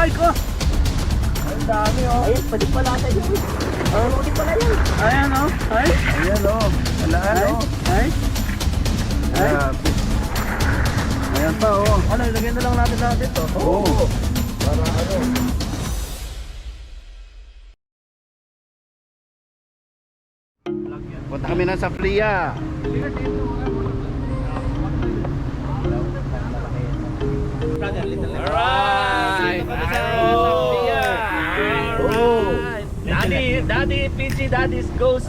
Ay ko! Ang dami oh. Ay, pwede pala tayo. Pwede pala yan. Ayan o. Ay. Ayan oh. Alaan oh. Ay. Ay. Grabe. Ayan pa oh. Ano, ilagyan na lang natin dito. Oo. Para ano. Punta kami na sa Flia. Alright! Daddy, PG Daddy's goes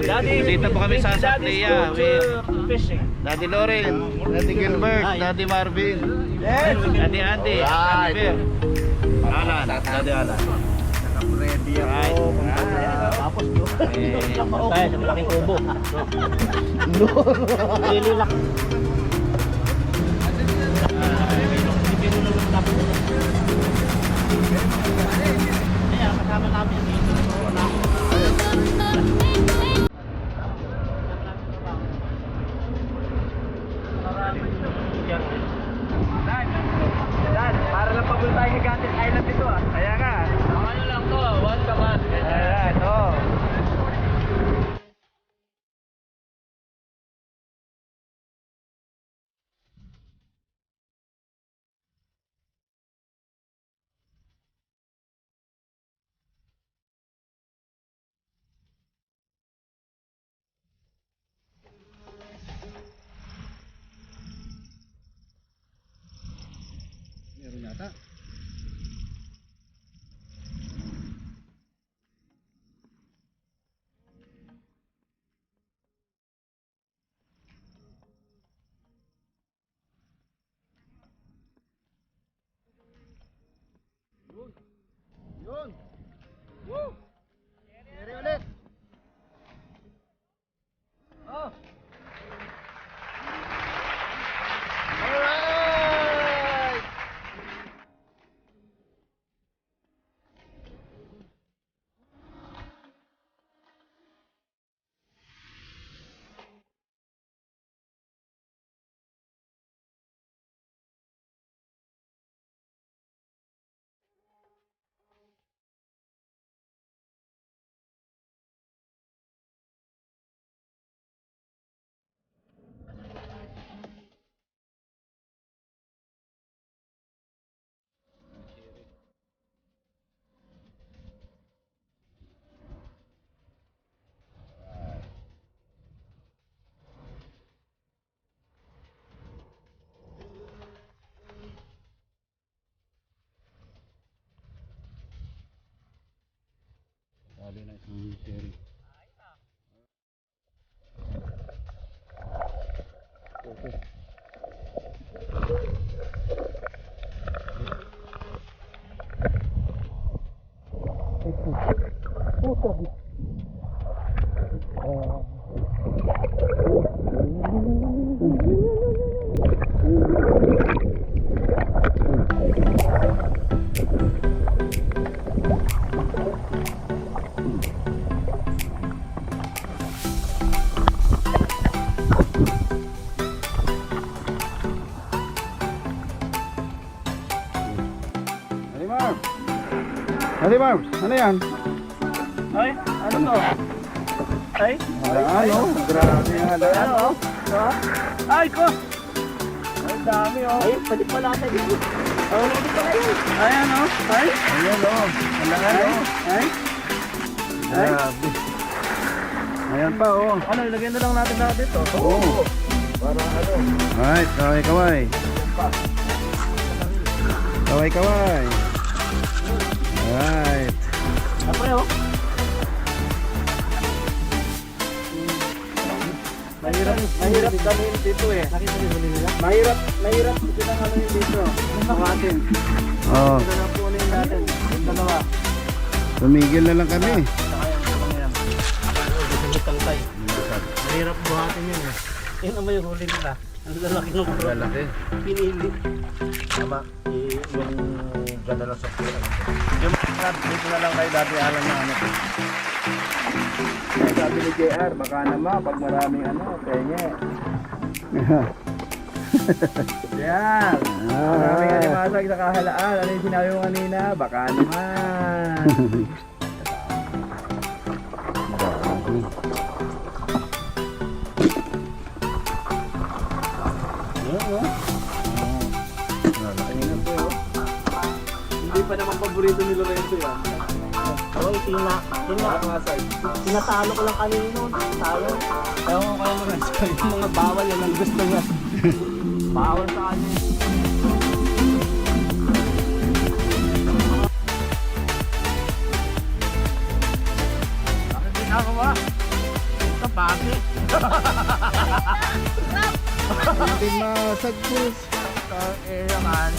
Daddy, dito po kami sa Saplea with fishing. Daddy Loren, Daddy Gilbert, Daddy Marvin, Daddy Andy, Right. Daddy Bear, Alan, Daddy Alan. Ready Right. Tapos doon. Tayo sa malaking kubo. Lililak. Ayan, kasama namin dito. Dan, para lang papunta tayo kay Gatis Island dito ah. Kaya nga. Ano lang to, one kaman. Ayan, ito. Meron yata. Yun. Woo. Kere ulit. Oh. Alright. Sabi na isang sherry. Okay. Marbs, ano yan? Ay, ano to? Ay, Ano? Grabe yung halaan. ano oh? Ay ko! Ang dami oh. Ay, pwede pala tayo. Pwede pala yan. Ayan oh. Ay. Ayan o. Halaan o. Ay. Grabe. Ayan pa o. Ano, ilagyan na lang natin dito. Oo. Para ano? Alright, kaway kaway. Kaway kaway. Alright. Apre oh. Mahirap dalhin dito eh. Nakita niyo huli nila? Mahirap pinangalan dito. Ang atin. Oo. Ito na punin natin. Yung dalawa. Tumigil na lang kami. Saka yung dalawang yan. Gusto tangkay. Mahirap buhatin yun eh. Yun naman yung huli nila. Ang lalaki ng bro. Lalaki. Pinili. Tama. Yung ganda lang sa pira. Yung dito na lang kay Daddy Alan na ano. Sabi ni JR, baka naman pag maraming ano, penye. Yan. Maraming alimasag sa kahalaan. Ano yung sinabi mo kanina? Baka naman. Ayun po yun. Hindi pa naman paborito ni Lorenzo yan. Oh, tinatalo ko lang kanina noon. Talo. Ewan ko kaya Lorenzo. Yung mga bawal yan ang gusto niya. Bawal sa kanya. Bakit ginagawa? Kapati. Hindi masagpus. Naman.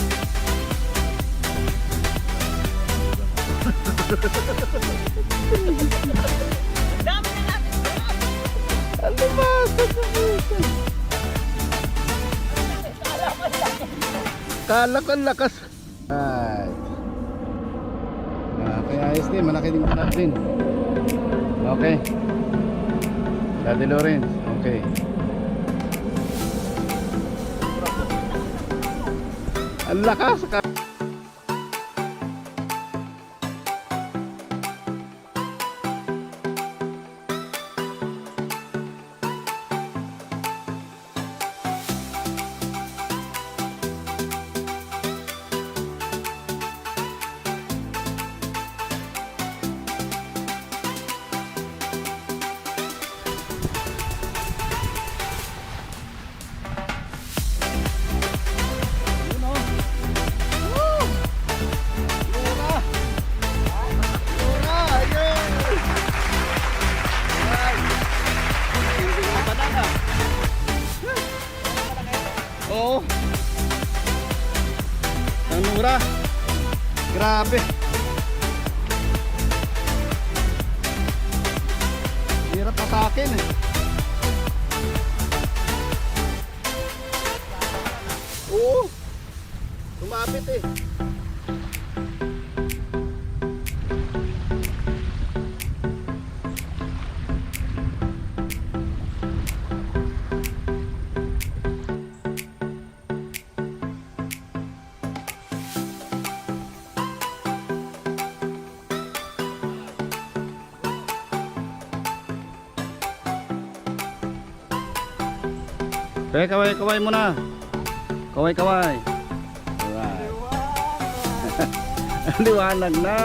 Ano ba? Sagpus. Kala ko ang lakas. Right. Kaya ayos din, malaki din panat din. Okay. Daddy Lawrence, okay. Ang lakas ka. Oo. Ang mura. Grabe. Hirap pa sa akin eh. Oo. Tumapit eh. Kaway muna. Kaway. Alright. Liwanag na.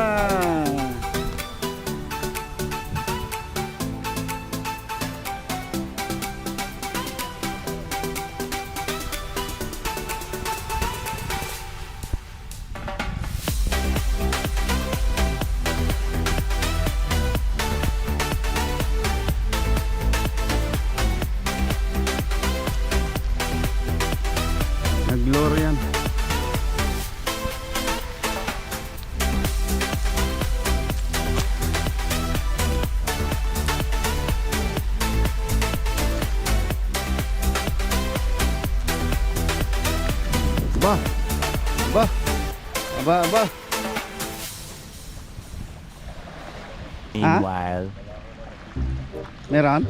Nagloro yan. Aba. Meanwhile. Meron?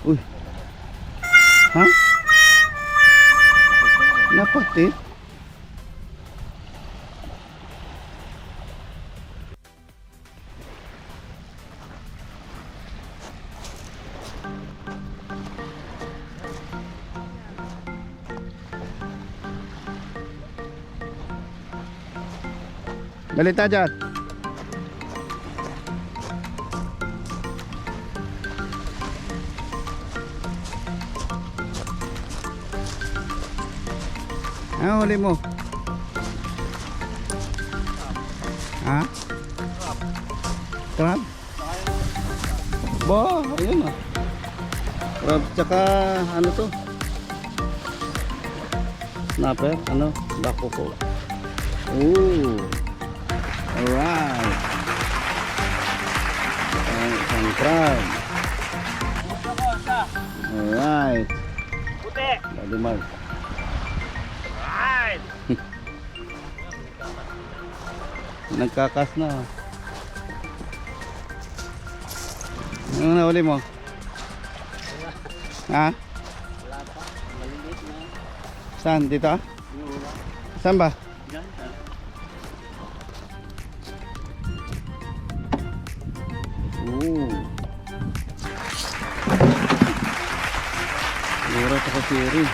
Uy. Ha? Napatit? Balita dyan. Ano huli mo? Ha? Crab? Ba, ayun ah. Crab tsaka ano to? Snapper? Ano? Bako ko. Ooh. Alright. Isang crab. Alright. Puti. Daddy Mark. Right. Nagkakas na. Ano na uli mo? Ha? Wala pa. Maliliit na. Saan? Dito? Saan ba? Yan. Oo. Mura ito kasi rin.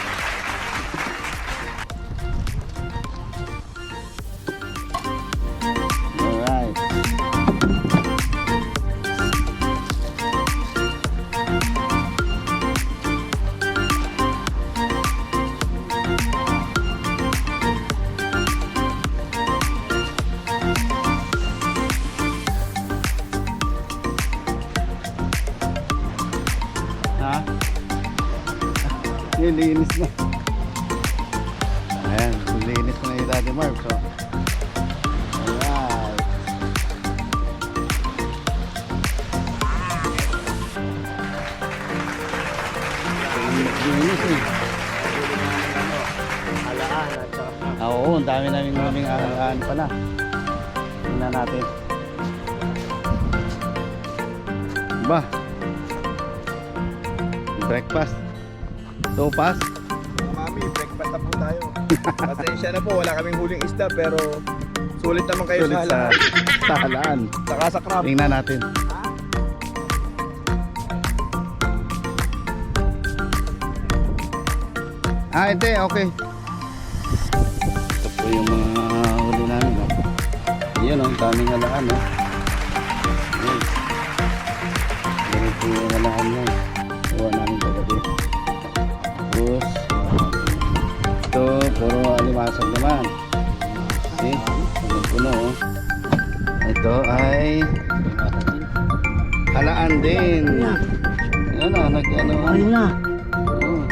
Alright. Ha? Nilinis na. Ayan, nilinis na yung Daddy Marv. So, alright. Nilinis eh. Alaan at saka. Oo, ang dami namin huling ahalaan pala. Tingnan natin. Ba? Breakfast. Sopas. Mami, breakfast na po tayo. Pasensya na po, wala kaming huling isda pero sulit naman kayo Sulit sa sa, halaan. sa halaan. Saka sa crab. Tingnan natin. Ah, hindi. Okay. Ito po yung mga huli namin. Oh. Yan oh, daming halaan. Oh. Yan. Ganito yung halaan mo. Huwa namin kagabi. Tapos, ito, puro alimasag naman. See? Puno oh. Ito ay halaan din. Ano, nag-ano. Ayun na. Oh.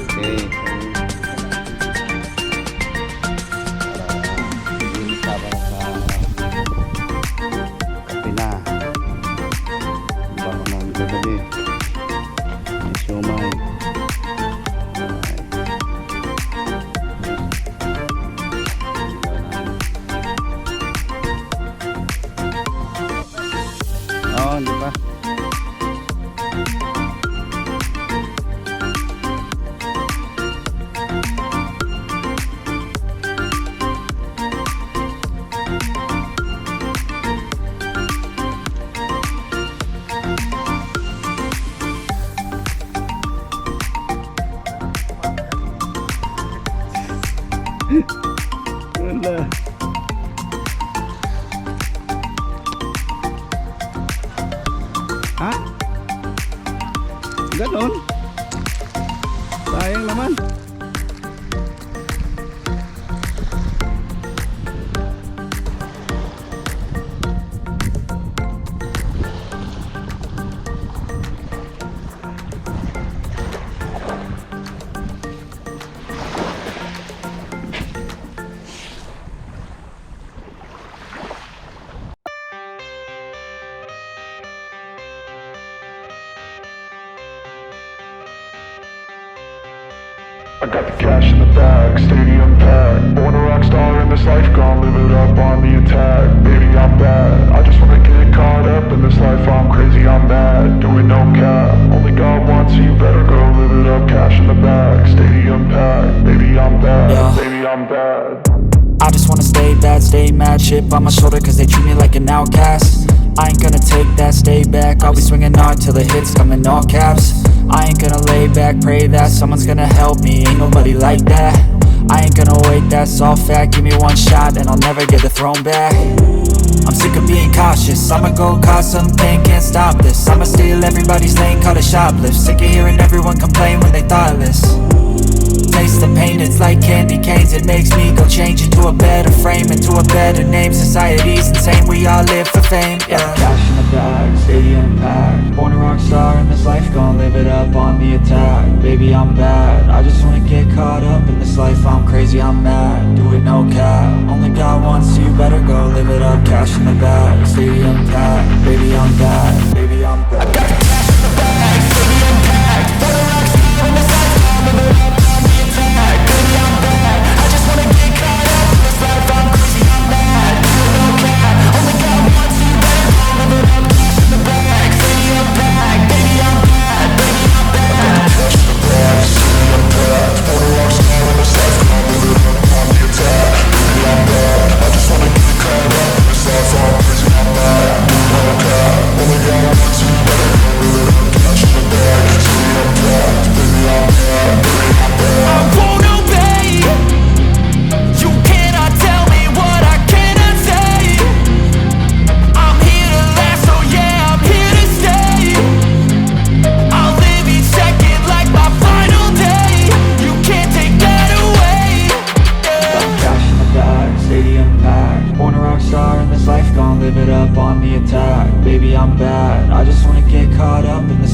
Okay. Linis na para sa kape na. Baka nang gagabi. May siomay. Alright. Oo, di ba? Wala. Ha? Ganon? Sayang naman. I got the cash in the bag, stadium packed. Born a rock star in this life, gonna live it up on the attack. Baby, I'm bad, I just wanna get caught up in this life. I'm crazy, I'm mad, doing no cap. Only God wants you, better go live it up. Cash in the bag, stadium packed. Baby, I'm bad, baby, I'm bad. I just wanna stay bad, stay mad. Chip on my shoulder cause they treat me like an outcast. I ain't gonna take that, stay back. I'll be swinging hard till the hits come in all caps. I ain't gonna lay back, pray that someone's gonna help me. Ain't nobody like that. I ain't gonna wait, that's all fact. Give me one shot and I'll never get the throne back. I'm sick of being cautious, I'ma go cause something, can't stop this. I'ma steal everybody's lane, call it shoplift. Sick of hearing everyone complain when they thoughtless. Taste the pain, it's like candy canes. It makes me go change into a better frame, into a better name. Society's insane, we all live for fame, yeah. Cash in the bag, stadium packed. Born a rock star in this life, gonna live it up on the attack. Baby, I'm bad, I just wanna get caught up in this life. I'm crazy, I'm mad, do it no cap. Only God wants you, better go live it up. Cash in the bag, stadium packed. Baby, I'm bad, baby, I'm bad. I got the cash in the bag, stadium packed. Born a rock star in this life, gonna live it up on the attack. Baby, I'm bad, I just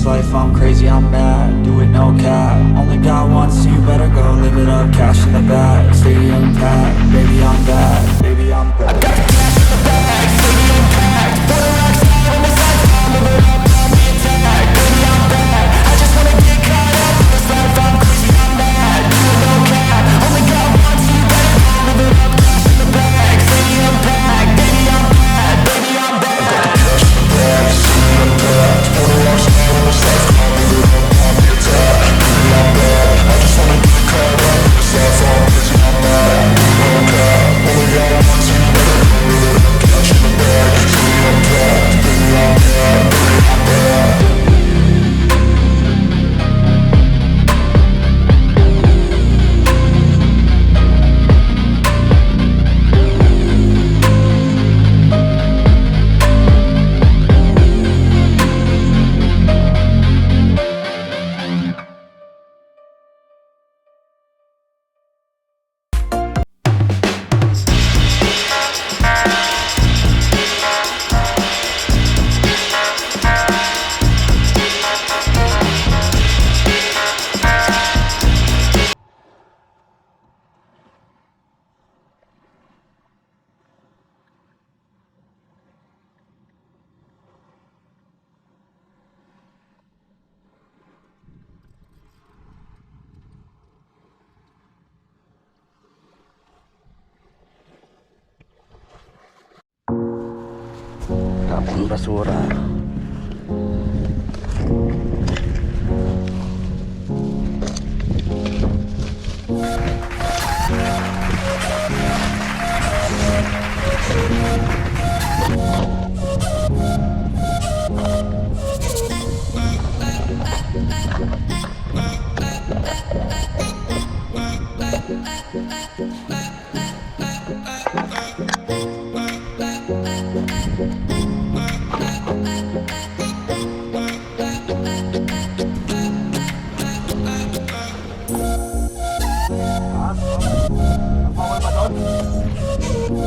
this life, I'm crazy, I'm mad. Do it no cap, only got one, so you better go live it up. Cash in the bag, stadium packed. Baby, I'm bad, baby, I'm bad. I got the cash in the bag, stadium packed. For the rocks, on this life, I'm living up, on the attack. Baby, I'm bad, I just wanna get caught up in this life, I'm crazy, I'm mad. Do it no cap, only got one, so you better go live it up. Cash in the bag, stadium packed. Baby, I'm bad, baby, I'm bad. I got the cash in the bag, stadium packed. For the rocks, on this life, I'm living up, on the attack. Baby, I'm bad, I just wanna get caught up in this life, I'm crazy, I'm mad. Do it no cap, only got one, so you better go live it up. Cash in the bag, stadium packed. Baby, I'm bad, baby, I'm bad. Tapon basura.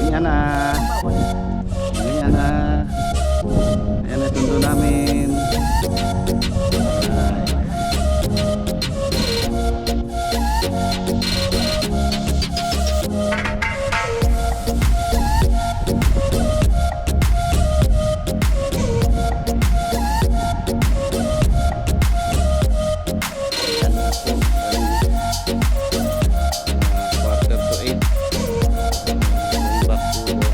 Yan na. Yan na. Ayan na tundo namin. Quarter to 8. Back to yan ang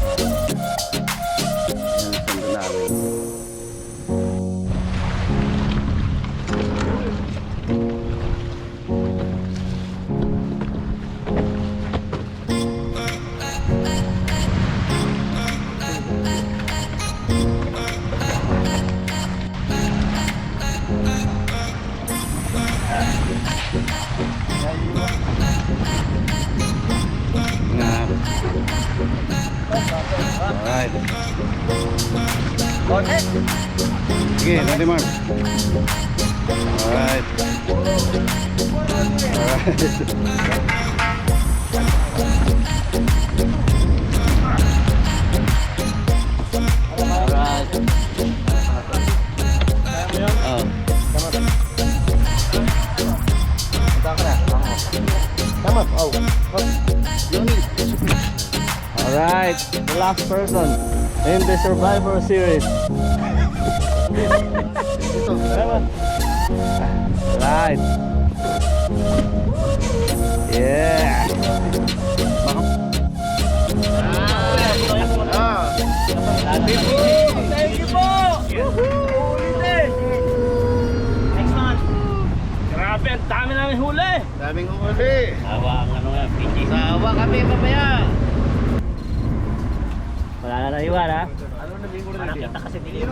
tundo namin. Ingat. Alright. Sige, Daddy Mark. Alright. Alright. Oh. Alright, the last person in the Survivor series. Alright. Yeah. Thank you po! Next one. Grabe, ang dami namin huli. Daming huli. Sawa ang ano nga, PG. Sawa kami mamaya. Wala na naiwan ha? Parang kita kasi dili.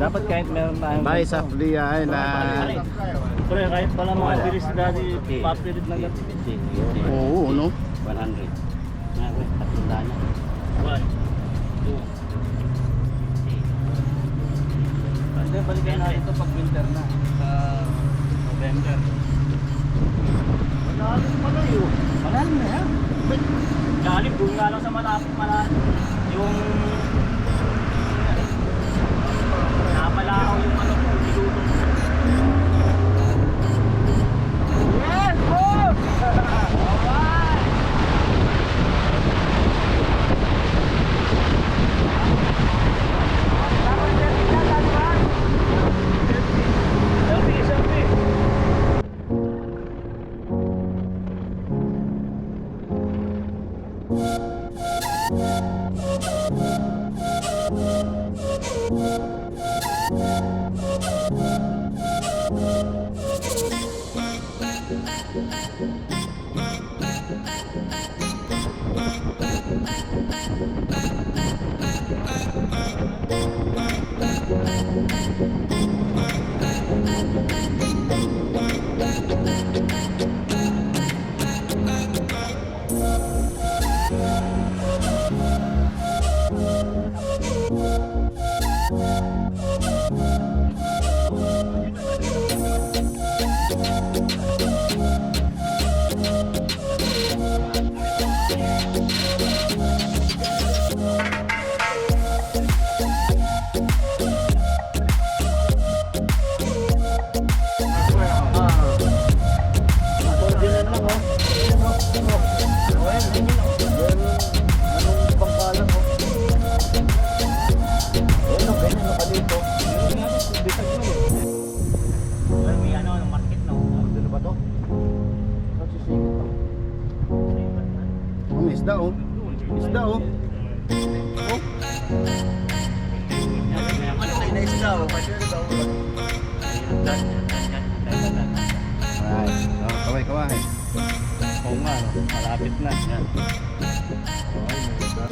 Dapat kahit meron tayong Bye sa Fli Island. Pero kahit pala mga bilis dati, papilit lang yan. Oo, no? 100. Tatanda niya. 1, 2, 3. Hindi, balikan natin ito pag winter na. Sa November. Malalim pala yun. Malalim na yan. malapit. Galing doon nga lang sa malapit. Yung napalakaw yung ano ko, niluto. Yes, boss! Alright! May ano, market no. Dito ba to? Oh, may isda oh. Isda oh. Oh. Alright. Oh, kaway, kaway. Oo nga, no? Malapit na. Yan. Oh, may isda.